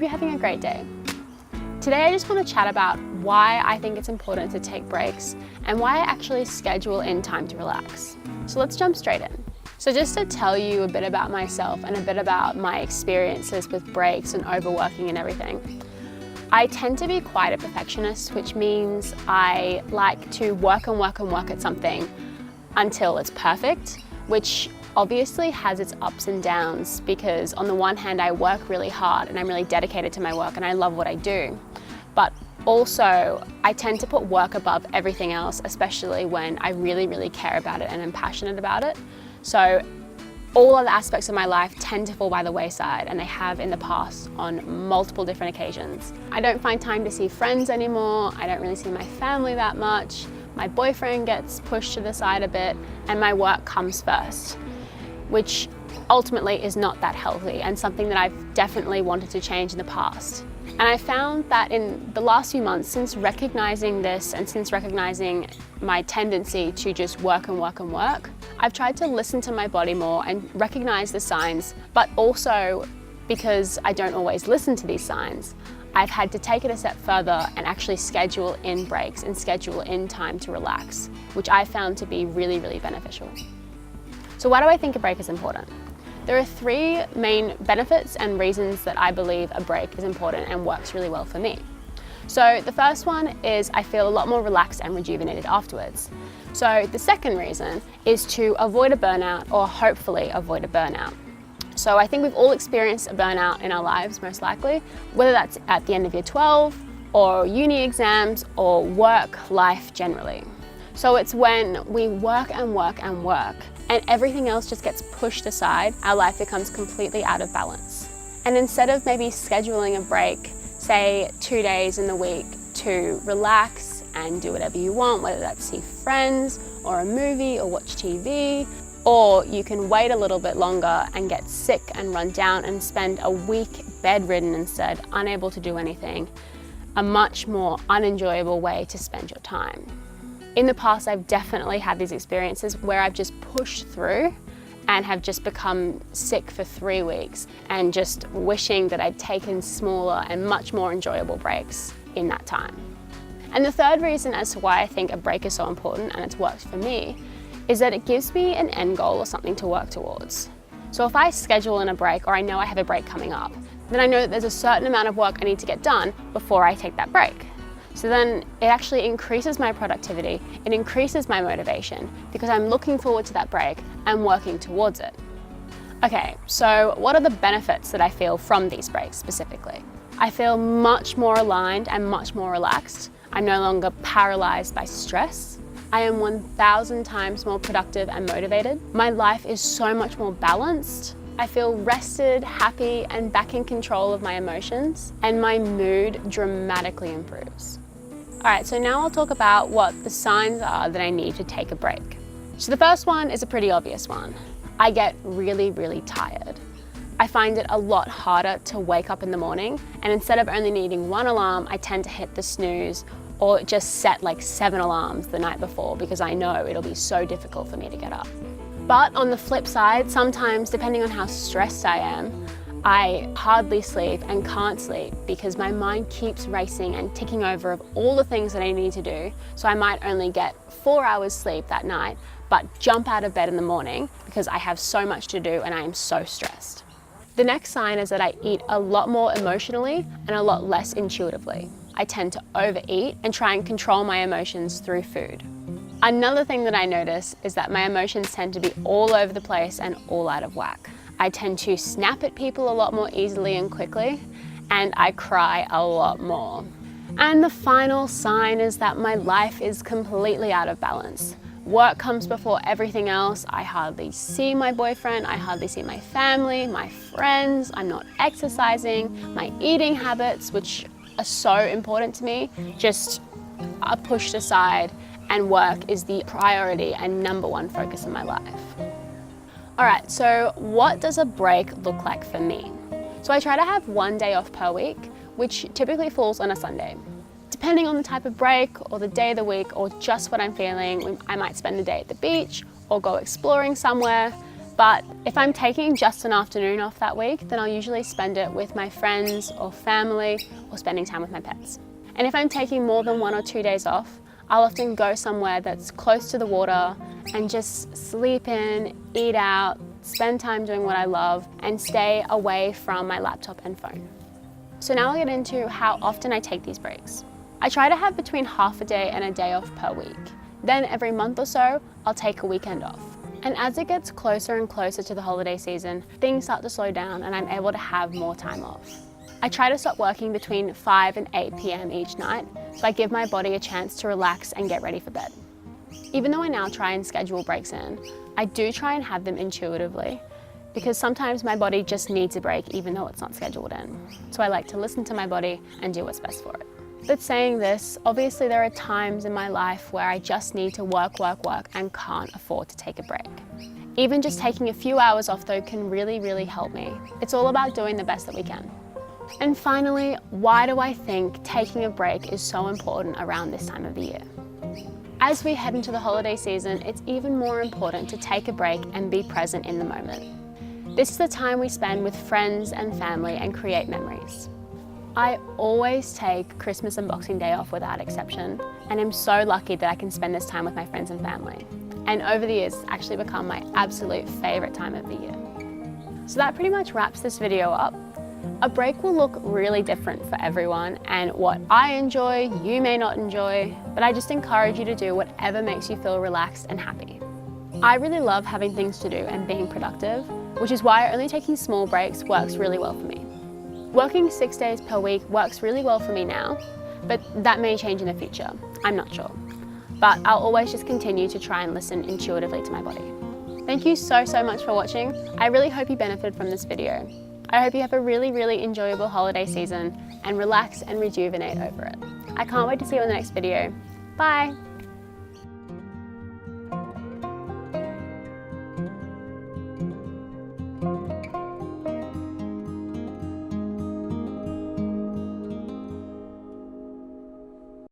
you're having a great day. Today I just want to chat about why I think it's important to take breaks and why I actually schedule in time to relax. So let's jump straight in. So just to tell you a bit about myself and a bit about my experiences with breaks and overworking and everything. I tend to be quite a perfectionist, which means I like to work at something until it's perfect, which obviously has its ups and downs because on the one hand I work really hard and I'm really dedicated to my work and I love what I do. But also I tend to put work above everything else, especially when I really care about it and am passionate about it. So all other aspects of my life tend to fall by the wayside, and they have in the past on multiple different occasions. I don't find time to see friends anymore. I don't really see my family that much. My boyfriend gets pushed to the side a bit, and my work comes first, which ultimately is not that healthy and something that I've definitely wanted to change in the past. And I found that in the last few months, since recognizing this and since recognizing my tendency to just work, I've tried to listen to my body more and recognize the signs, but also because I don't always listen to these signs, I've had to take it a step further and actually schedule in breaks and schedule in time to relax, which I found to be really beneficial. So why do I think a break is important? There are three main benefits and reasons that I believe a break is important and works really well for me. So the first one is I feel a lot more relaxed and rejuvenated afterwards. So the second reason is to avoid a burnout, or hopefully avoid a burnout. So I think we've all experienced a burnout in our lives, most likely, whether that's at the end of year 12 or uni exams or work life generally. So it's when we work and everything else just gets pushed aside, our life becomes completely out of balance. And instead of maybe scheduling a break, say 2 days in the week to relax and do whatever you want, whether that's see friends or a movie or watch TV, or you can wait a little bit longer and get sick and run down and spend a week bedridden instead, unable to do anything, a much more unenjoyable way to spend your time. In the past, I've definitely had these experiences where I've just pushed through and have just become sick for 3 weeks and just wishing that I'd taken smaller and much more enjoyable breaks in that time. And the third reason as to why I think a break is so important, and it's worked for me, is that it gives me an end goal or something to work towards. So if I schedule in a break, or I know I have a break coming up, then I know that there's a certain amount of work I need to get done before I take that break. So then it actually increases my productivity, it increases my motivation because I'm looking forward to that break and working towards it. Okay, so what are the benefits that I feel from these breaks specifically? I feel much more aligned and much more relaxed. I'm no longer paralyzed by stress. I am 1,000 times more productive and motivated. My life is so much more balanced. I feel rested, happy, and back in control of my emotions, and my mood dramatically improves. All right, so now I'll talk about what the signs are that I need to take a break. So the first one is a pretty obvious one. I get really tired. I find it a lot harder to wake up in the morning, and instead of only needing one alarm, I tend to hit the snooze or just set like 7 alarms the night before because I know it'll be so difficult for me to get up. But on the flip side, sometimes, depending on how stressed I am, I hardly sleep and can't sleep because my mind keeps racing and ticking over of all the things that I need to do. So I might only get 4 hours sleep that night, but jump out of bed in the morning because I have so much to do and I am so stressed. The next sign is that I eat a lot more emotionally and a lot less intuitively. I tend to overeat and try and control my emotions through food. Another thing that I notice is that my emotions tend to be all over the place and all out of whack. I tend to snap at people a lot more easily and quickly, and I cry a lot more. And the final sign is that my life is completely out of balance. Work comes before everything else. I hardly see my boyfriend, I hardly see my family, my friends, I'm not exercising, my eating habits, which are so important to me, just are pushed aside, and work is the priority and #1 focus in my life. All right, so what does a break look like for me? So I try to have 1 day off per week, which typically falls on a Sunday. Depending on the type of break or the day of the week or just what I'm feeling, I might spend the day at the beach or go exploring somewhere. But if I'm taking just an afternoon off that week, then I'll usually spend it with my friends or family or spending time with my pets. And if I'm taking more than 1 or 2 days off, I'll often go somewhere that's close to the water and just sleep in, eat out, spend time doing what I love, and stay away from my laptop and phone. So now I'll get into how often I take these breaks. I try to have between half a day and a day off per week. Then every month or so, I'll take a weekend off. And as it gets closer and closer to the holiday season, things start to slow down and I'm able to have more time off. I try to stop working between 5 and 8 p.m. each night, so I give my body a chance to relax and get ready for bed. Even though I now try and schedule breaks in, I do try and have them intuitively, because sometimes my body just needs a break even though it's not scheduled in. So I like to listen to my body and do what's best for it. But saying this, obviously there are times in my life where I just need to work and can't afford to take a break. Even just taking a few hours off though can really help me. It's all about doing the best that we can. And finally, why do I think taking a break is so important around this time of the year? As we head into the holiday season, it's even more important to take a break and be present in the moment. This is the time we spend with friends and family and create memories. I always take Christmas and Boxing Day off without exception, and I'm so lucky that I can spend this time with my friends and family. And over the years, it's actually become my absolute favorite time of the year. So that pretty much wraps this video up. A break will look really different for everyone, and what I enjoy, you may not enjoy, but I just encourage you to do whatever makes you feel relaxed and happy. I really love having things to do and being productive, which is why only taking small breaks works really well for me. Working 6 days per week works really well for me now, but that may change in the future, I'm not sure. But I'll always just continue to try and listen intuitively to my body. Thank you so much for watching. I really hope you benefited from this video. I hope you have a really enjoyable holiday season and relax and rejuvenate over it. I can't wait to see you in the next video. Bye!